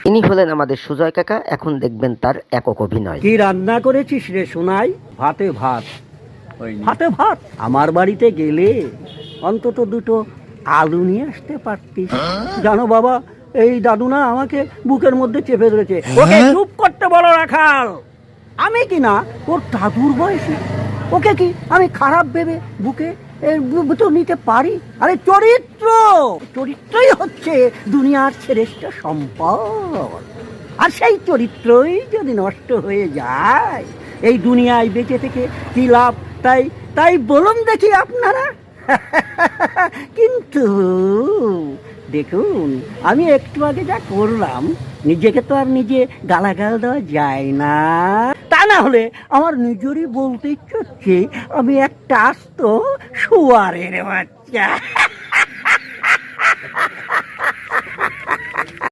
ইনি হলেন আমাদের সুজয় কাকা। এখন দেখবেন তার একক অভিনয়। কি রান্না করেছিস রে সোনাই? ভাতে ভাত। ভাতে ভাত? আমার বাড়িতে গেলে অন্তত দুটো আলু নিয়ে আসতে পারতিস। জানো বাবা, এই দাদু না আমাকে বুকের মধ্যে চেপে ধরেছে। ওকে চুপ করতে বলো রাখাল। আমি কি না ওর দাদুর বয়সী, ওকে কি আমি খারাপ ভেবে বুকে তো নিতে পারি? আরে চরিত্রই হচ্ছে দুনিয়ার শ্রেষ্ঠ সম্পদ। আর সেই চরিত্রই যদি নষ্ট হয়ে যায়, এই দুনিয়ায় বেঁচে থেকে কি লাভ? তাই বলুন দেখি আপনারা। কিন্তু দেখুন, আমি একটু আগে যা করলাম, নিজেকে তো আর নিজে গালাগাল দেওয়া যায় না। তা না হলে আমার নিজেরই বলতে ইচ্ছে হচ্ছে আমি একটা আস্ত শুয়ারের বাচ্চা।